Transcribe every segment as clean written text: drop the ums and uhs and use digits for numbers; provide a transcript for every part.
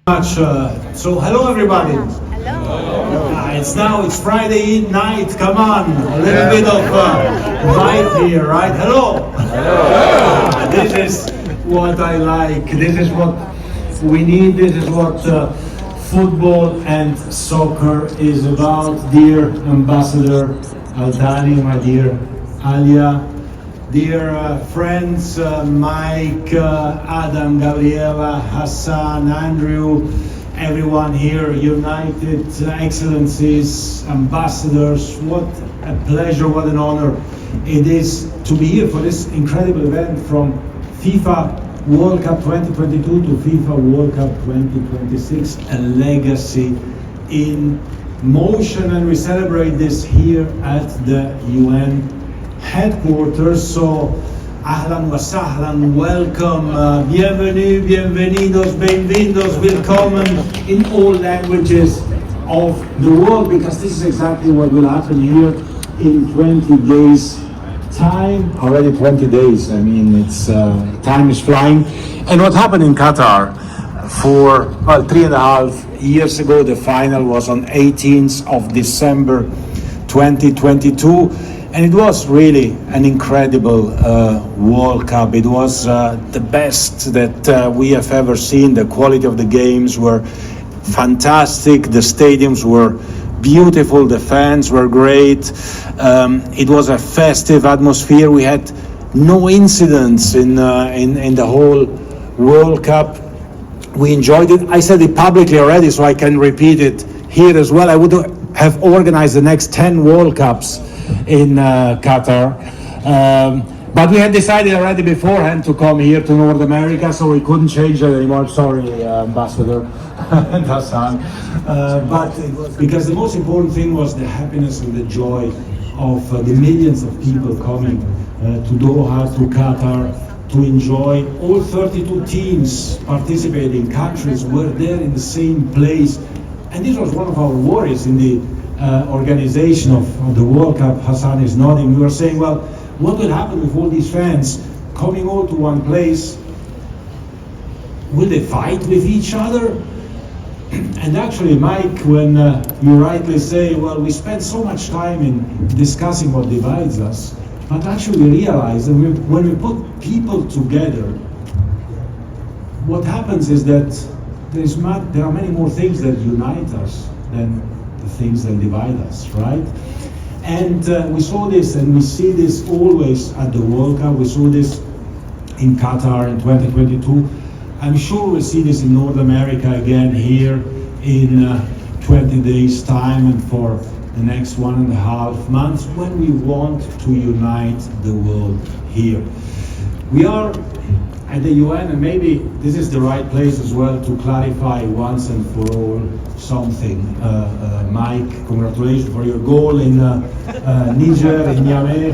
Much. So hello everybody. Hello. It's Friday night. Come on, a little bit of vibe here, right? Hello. This is what I like. This is what we need. This is what football and soccer is about. Dear Ambassador Altani, my dear Alia, dear friends, Mike, Adam, Gabriela, Hassan, Andrew, everyone here, United Excellencies, ambassadors, what a pleasure, what an honor it is to be here for this incredible event from FIFA World Cup 2022 to FIFA World Cup 2026, a legacy in motion, and we celebrate this here at the UN Headquarters. So, ahlan wa sahlan, welcome, bienvenue, bienvenidos, bienvenidos, willkommen in all languages of the world, because this is exactly what will happen here in 20 days time. Already 20 days, I mean, it's time is flying. And what happened in Qatar for 3.5 years ago, the final was on 18th of December 2022. And it was really an incredible World Cup. It was the best that we have ever seen. The quality of the games were fantastic. The stadiums were beautiful. The fans were great. It was a festive atmosphere. We had no incidents in the whole World Cup. We enjoyed it. I said it publicly already, so I can repeat it here as well. I would have organized the next 10 World Cups in Qatar, but we had decided already beforehand to come here to North America, so we couldn't change it anymore. Sorry, Ambassador Hassan, but because the most important thing was the happiness and the joy of the millions of people coming to Doha, to Qatar, to enjoy. All 32 teams participating countries were there in the same place, and this was one of our worries in the organization of the World Cup. Hassan is nodding. We were saying, well, what will happen with all these fans coming all to one place? Will they fight with each other? And actually, Mike, when you rightly say, well, we spend so much time in discussing what divides us, but actually we realize that when we put people together, what happens is that there are many more things that unite us than the things that divide us, right? And we saw this, and we see this always at the World Cup. We saw this in Qatar in 2022. I'm sure we'll see this in North America again here in 20 days time, and for the next 1.5 months, when we want to unite the world here. We are at the UN, and maybe this is the right place as well to clarify once and for all something. Mike, congratulations for your goal in Niger, in Niamey.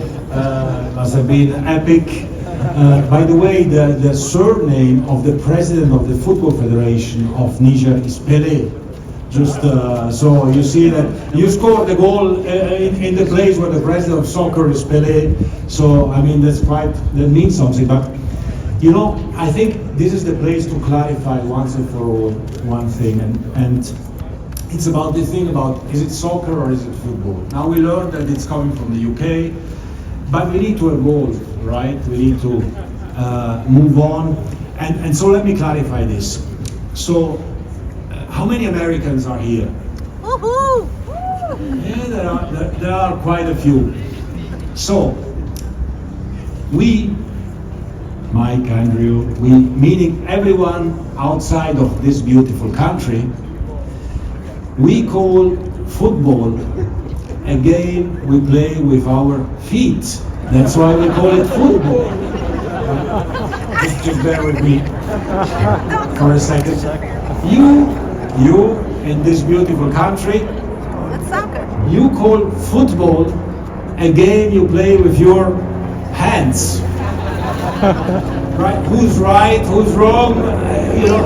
Must have been epic. By the way, the surname of the president of the Football Federation of Niger is Pelé. Just so you see that you scored the goal in the place where the president of soccer is Pelé. So I mean, that means something. But you know, I think this is the place to clarify once and for all one thing, and it's about the thing about, is it soccer or is it football? Now we learned that it's coming from the UK, but we need to evolve, right? We need to move on, and so let me clarify this. So, how many Americans are here? Woohoo! Yeah, there are quite a few. So, we, Mike, Andrew, we, meaning everyone outside of this beautiful country, we call football a game we play with our feet. That's why we call it football. Just bear with me for a second. You in this beautiful country, That's soccer. you call football a game you play with your hands. right? Who's right? Who's wrong? You know,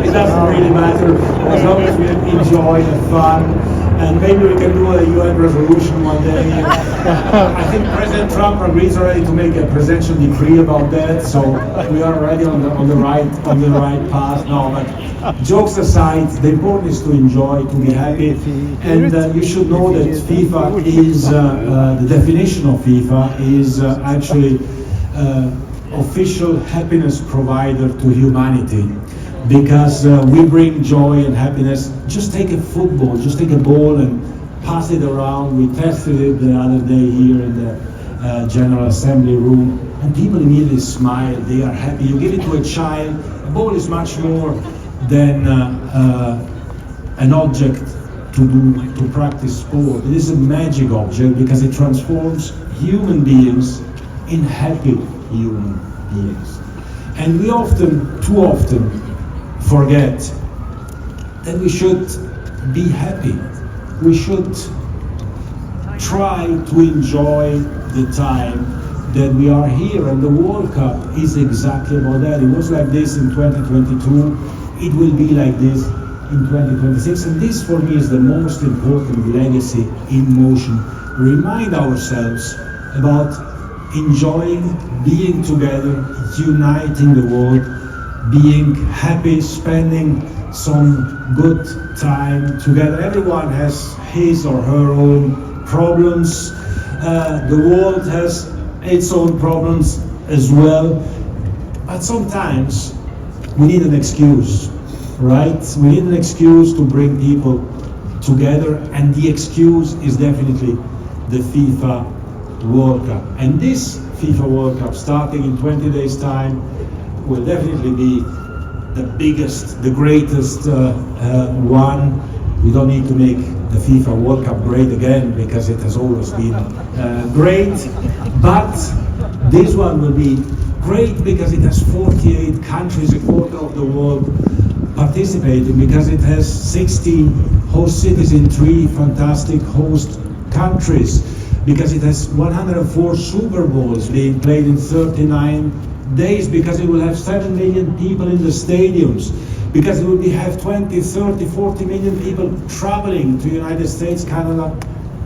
it doesn't really matter as long as we enjoy the fun. And maybe we can do a UN resolution one day. I think President Trump agrees already to make a presidential decree about that. So we are already on the right path. No, but jokes aside, the important is to enjoy, to be happy, and you should know that FIFA is the definition of FIFA is actually official happiness provider to humanity. Because we bring joy and happiness. Just take a football, just take a ball and pass it around. We tested it the other day here in the General Assembly room, and people immediately smile, they are happy. You give it to a child, a ball is much more than an object to practice sport. It is a magic object because it transforms human beings in happy human beings. And we too often, forget that we should be happy. We should try to enjoy the time that we are here, and the World Cup is exactly about that. It was like this in 2022, it will be like this in 2026, and this for me is the most important legacy in motion. Remind ourselves about enjoying, being together, uniting the world, being happy, spending some good time together. Everyone has his or her own problems. The world has its own problems as well. But sometimes we need an excuse, right? We need an excuse to bring people together, and the excuse is definitely the FIFA World Cup. And this FIFA World Cup, starting in 20 days' time, will definitely be the biggest, the greatest one. We don't need to make the FIFA World Cup great again because it has always been great. But this one will be great because it has 48 countries, a quarter of the world participating, because it has 16 host cities in 3 fantastic host countries, because it has 104 Super Bowls being played in 39 days, because it will have 7 million people in the stadiums, because it will have 20, 30, 40 million people traveling to United States, Canada,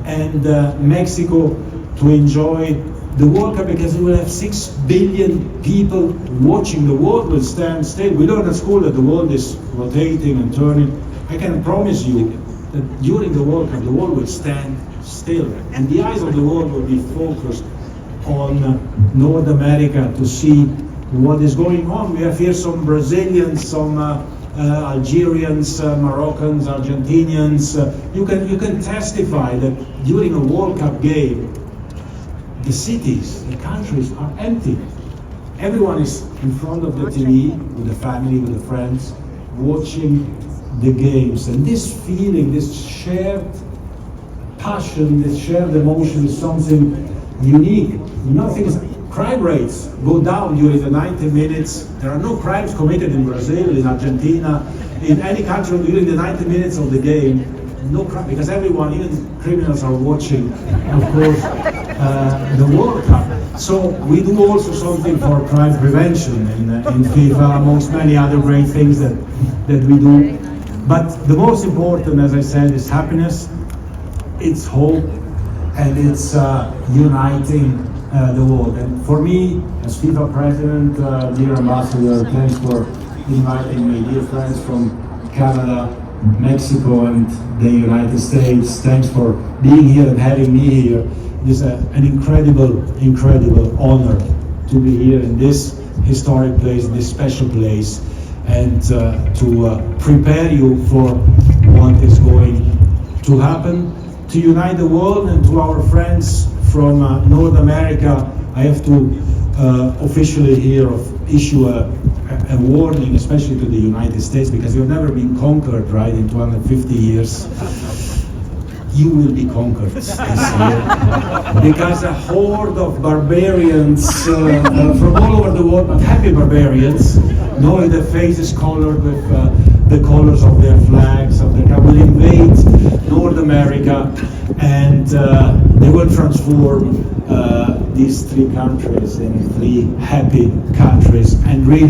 and Mexico to enjoy the World Cup, because it will have 6 billion people watching. The world will stand still. We learn at school that the world is rotating and turning. I can promise you that during the World Cup, the world will stand still, and the eyes of the world will be focused on North America to see what is going on. We have here some Brazilians, some Algerians, Moroccans, Argentinians. You can testify that during a World Cup game, the cities, the countries are empty. Everyone is in front of the TV with the family, with the friends, watching the games. And this feeling, this shared passion, this shared emotion is something unique. Nothing is, crime rates go down during the 90 minutes. There are no crimes committed in Brazil, in Argentina, in any country during the 90 minutes of the game. No crime, because everyone, even criminals, are watching, of course, the World Cup. So we do also something for crime prevention in FIFA, amongst many other great things that we do. But the most important, as I said, is happiness, it's hope, and it's uniting the world. And for me, as FIFA President, dear Ambassador, thanks for inviting me, dear friends from Canada, Mexico, and the United States. Thanks for being here and having me here. It is an incredible honor to be here in this historic place, this special place, and to prepare you for what is going to happen, to unite the world. And to our friends from North America, I have to officially here issue a warning, especially to the United States, because you've never been conquered, right, in 250 years. You will be conquered this year, because a horde of barbarians from all over the world, but happy barbarians, knowing their faces colored with the colors of their flags, will invade North America, and they will transform these three countries in three happy countries and really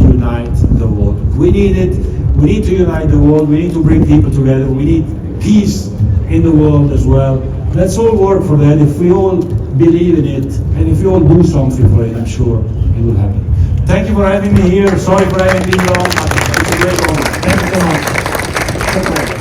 unite the world. We need it. We need to unite the world. We need to bring people together. We need peace in the world as well. Let's all work for that. If we all believe in it and if we all do something for it, I'm sure it will happen. Thank you for having me here. Sorry for having been long, but it's a great honor. Thank you so much.